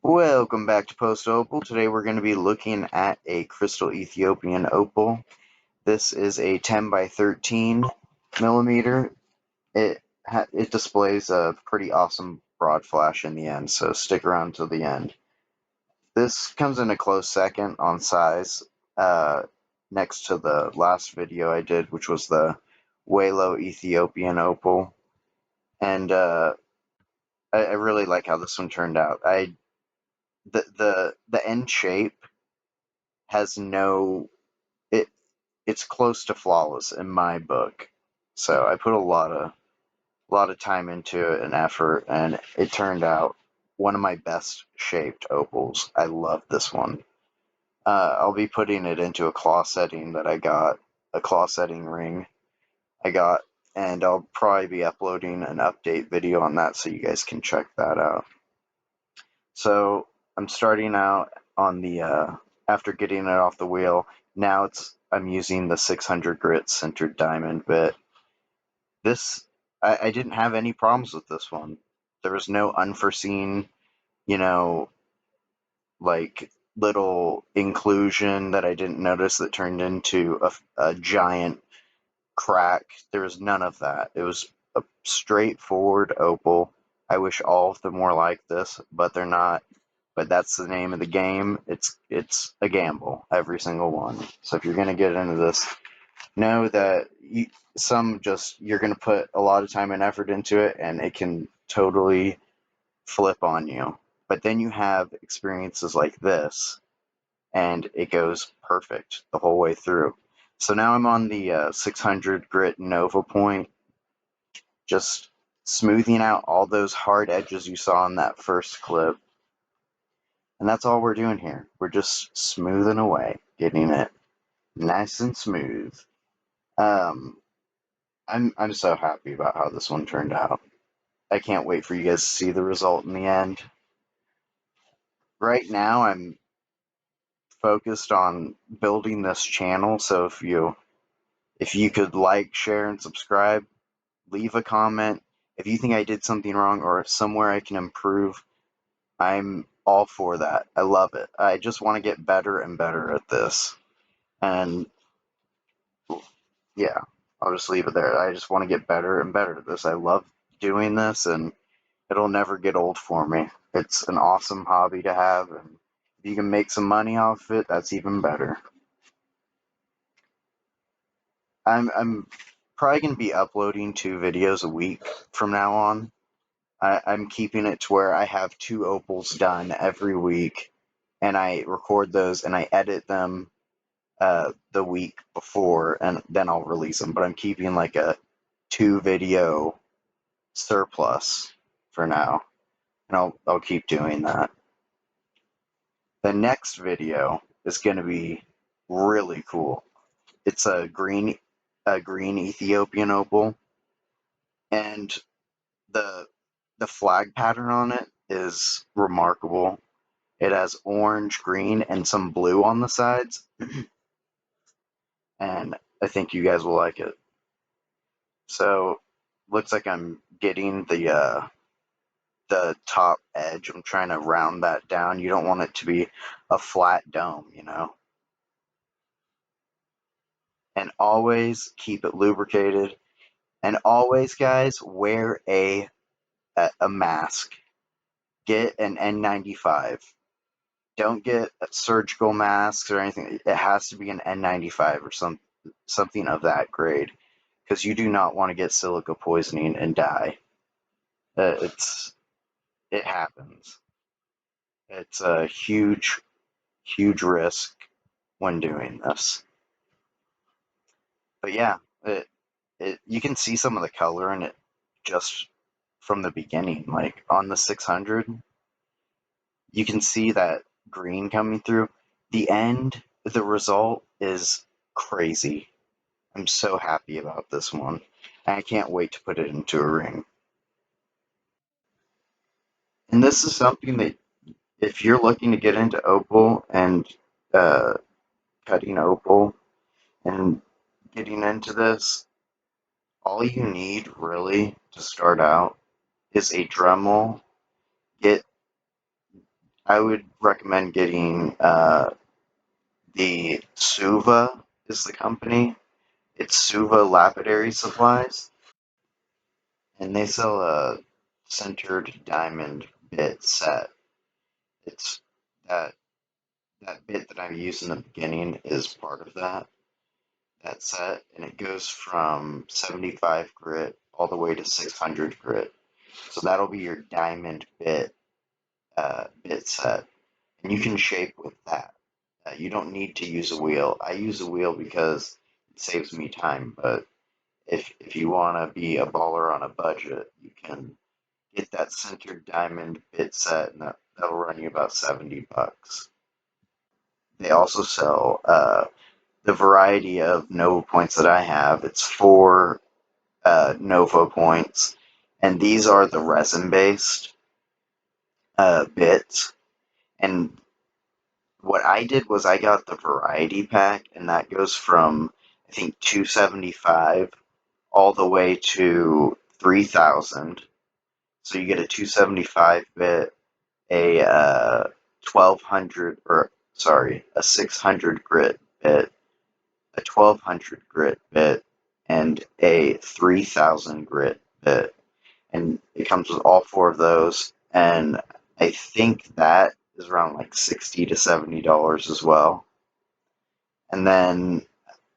Welcome back to Post Opal. Today we're going to be looking at a crystal Ethiopian opal. This is a 10 by 13 millimeter. It displays a pretty awesome broad flash in the end, so stick around till the end. This comes in a close second on size, uh, next to the last video I did, which was the Walo Ethiopian opal, and I really like how this one turned out. The end shape has no it it's close to flawless in my book. So I put a lot of time into it and effort, and it turned out one of my best shaped opals. I love this one. I'll be putting it into a claw setting that I got, a claw setting ring I got, and I'll probably be uploading an update video on that so you guys can check that out. So I'm starting out on the after getting it off the wheel. Now I'm using the 600 grit sintered diamond bit. This I didn't have any problems with this one. There was no unforeseen, you know, like little inclusion that I didn't notice that turned into a giant crack. There was none of that. It was a straightforward opal. I wish all of them were like this, but they're not. But that's the name of the game. It's a gamble, every single one. So if you're gonna get into this, know that you're gonna put a lot of time and effort into it, and it can totally flip on you. But then you have experiences like this, and it goes perfect the whole way through. So now I'm on the 600 grit Nova point, just smoothing out all those hard edges you saw in that first clip. And that's all we're doing here. We're just smoothing away, getting it nice and smooth. Um, I'm so happy about how this one turned out. I can't wait for you guys to see the result in the end. Right now, I'm focused on building this channel. So if you could like, share, and subscribe, leave a comment. If you think I did something wrong or if somewhere I can improve, I'm all for that. I love it. I just want to get better and better at this. And yeah, I'll just leave it there. I just want to get better and better at this. I love doing this, and it'll never get old for me. It's an awesome hobby to have, and if you can make some money off it, that's even better. I'm probably gonna be uploading 2 videos a week from now on. I'm keeping it to where I have 2 opals done every week, and I record those and I edit them the week before, and then I'll release them. But I'm keeping like a 2 video surplus for now, and I'll keep doing that. The next video is going to be really cool. It's a green Ethiopian opal, and the the flag pattern on it is remarkable. It has orange, green, and some blue on the sides, and I think you guys will like it. So, looks like I'm getting the top edge. I'm trying to round that down. You don't want it to be a flat dome. And always keep it lubricated. And always, guys, wear a mask. Get an N95. Don't get surgical masks or anything. It has to be an N95 or something of that grade, because you do not want to get silica poisoning and die. It happens. It's a huge, huge risk when doing this. But yeah, you can see some of the color in it just from the beginning. Like on the 600, you can see that green coming through. The end, the result is crazy. I'm so happy about this one. And I can't wait to put it into a ring. And this is something that if you're looking to get into opal and uh, cutting opal and getting into this, all you need really to start out is a Dremel. Get I would recommend getting the Suva is the company. It's Suva Lapidary Supplies, and they sell a centered diamond bit set. It's that that bit that I used in the beginning is part of that set, and it goes from 75 grit all the way to 600 grit. So that'll be your diamond bit set, and you can shape with that. You don't need to use a wheel. I use a wheel because it saves me time, but if you want to be a baller on a budget, you can get that centered diamond bit set, and that'll run you about $70. They also sell the variety of Nova points that I have. It's four Nova points, and these are the resin based bits. And what I did was I got the variety pack, and that goes from I think 275 all the way to 3000. So you get a 275 bit, a 1200 or sorry, a 600 grit bit, a 1200 grit bit, and a 3000 grit bit. And it comes with all four of those. And I think that is around like $60 to $70 as well. And then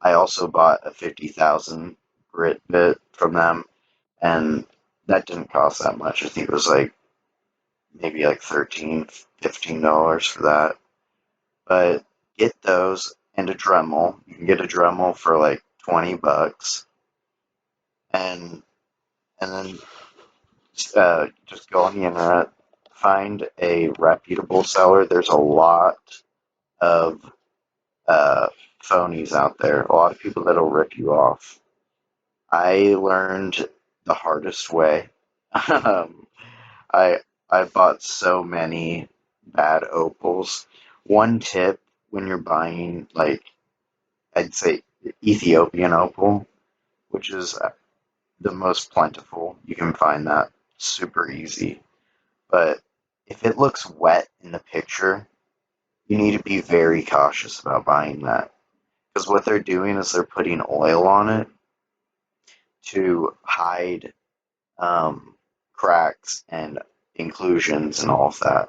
I also bought a 50,000 grit bit from them, and that didn't cost that much. I think it was like maybe like $13, $15 for that. But get those and a Dremel. You can get a Dremel for like $20, and then just go on the internet, find a reputable seller. There's a lot of uh, phonies out there. A lot of people that'll rip you off. I learned the hardest way. um, I I bought so many bad opals. One tip when you're buying, like, I'd say Ethiopian opal, which is the most plentiful. You can find that super easy. But if it looks wet in the picture, you need to be very cautious about buying that. Because what they're doing is they're putting oil on it to hide cracks and inclusions and all of that.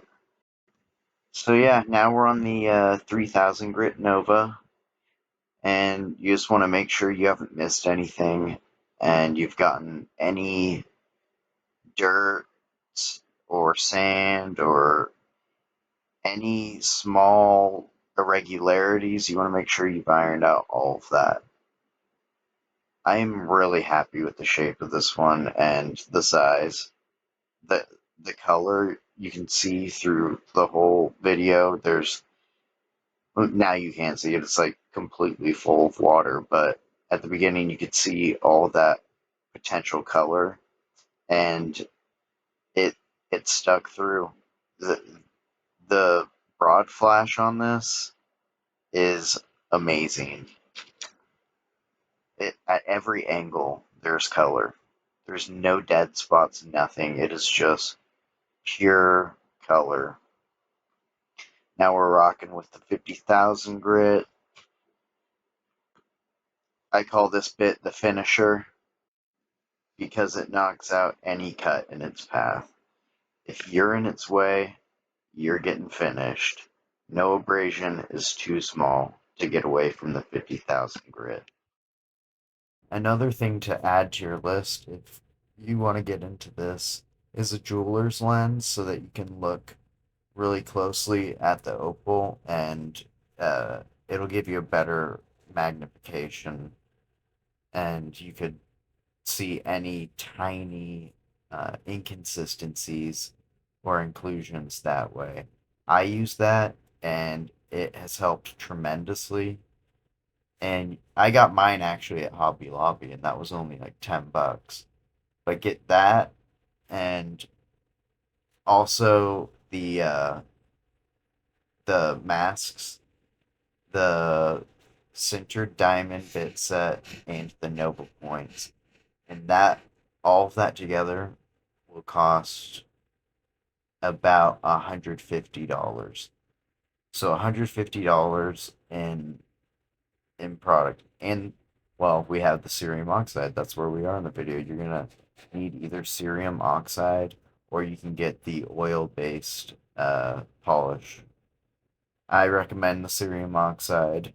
So yeah, now we're on the 3000 grit Nova, and you just want to make sure you haven't missed anything, and you've gotten any dirt or sand or any small irregularities. You want to make sure you've ironed out all of that. I'm really happy with the shape of this one and the size. The the color you can see through the whole video. Now you can't see it. It's like completely full of water, but at the beginning you could see all that potential color, and it it stuck through. The broad flash on this is amazing. At every angle there's color. There's no dead spots, nothing. It is just pure color. Now we're rocking with the 50,000 grit. I call this bit the finisher because it knocks out any cut in its path. If you're in its way, you're getting finished. No abrasion is too small to get away from the 50,000 grit. Another thing to add to your list, if you want to get into this, is a jeweler's lens so that you can look really closely at the opal, and it'll give you a better magnification, and you could see any tiny inconsistencies or inclusions that way. I use that, and it has helped tremendously. And I got mine actually at Hobby Lobby, and that was only like $10. But get that, and also the masks, the sintered diamond bit set, and the Nova points, and that all of that together will cost about $150. So $150 in product. And well, we have the cerium oxide. That's where we are in the video. You're gonna need either cerium oxide or you can get the oil-based polish. I recommend the cerium oxide.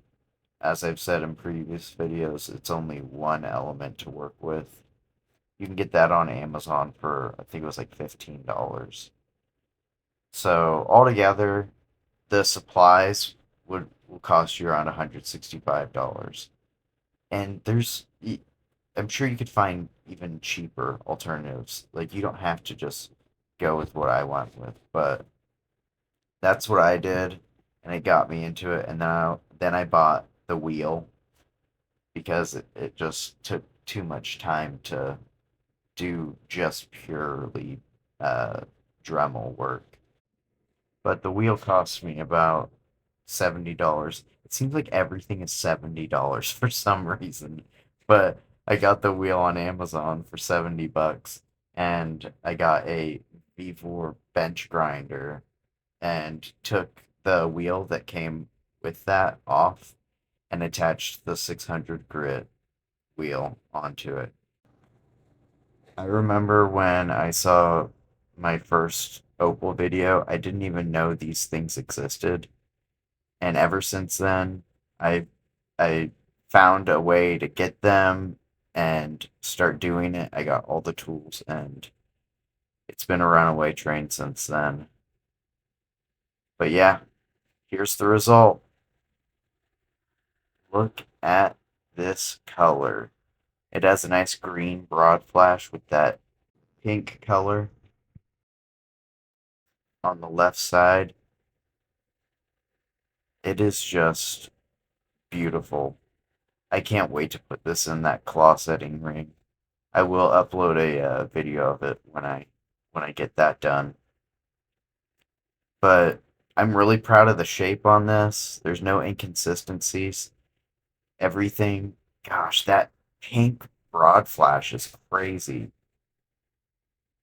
As I've said in previous videos, it's only one element to work with. You can get that on Amazon for, I think it was like $15. So altogether, the supplies will cost you around $165. And I'm sure you could find even cheaper alternatives. Like you don't have to just go with what I went with, but that's what I did, and it got me into it. And then I bought the wheel because it just took too much time to do just purely uh, Dremel work. But the wheel cost me about $70. It seems like everything is $70 for some reason. But I got the wheel on Amazon for $70 and I got a V4 bench grinder and took the wheel that came with that off and attached the 600 grit wheel onto it. I remember when I saw my first Opal video, I didn't even know these things existed. And ever since then, I found a way to get them and start doing it. I got all the tools and it's been a runaway train since then. But yeah, here's the result. Look at this color. It has a nice green broad flash with that pink color on the left side. It is just beautiful. I can't wait to put this in that claw setting ring. I will upload a video of it when I get that done. But I'm really proud of the shape on this. There's no inconsistencies. Everything, gosh, that pink broad flash is crazy.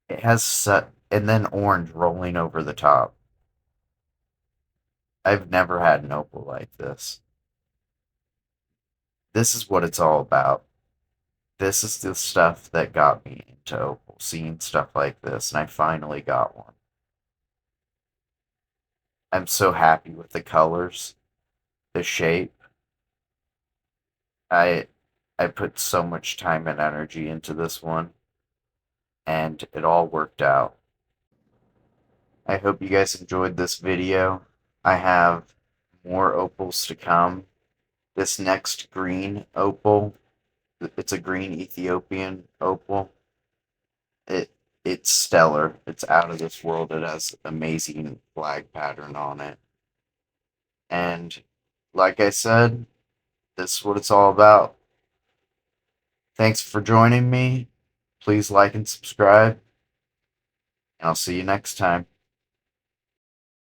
It has and then orange rolling over the top. I've never had an opal like this. This is what it's all about. This is the stuff that got me into opal, seeing stuff like this, and I finally got one. I'm so happy with the colors, the shape. I I put so much time and energy into this one, and it all worked out. I hope you guys enjoyed this video. I have more opals to come. This next green opal, it's a green Ethiopian opal. It it's stellar. It's out of this world. It has amazing flag pattern on it. And like I said, this is what it's all about. Thanks for joining me. Please like and subscribe, and I'll see you next time.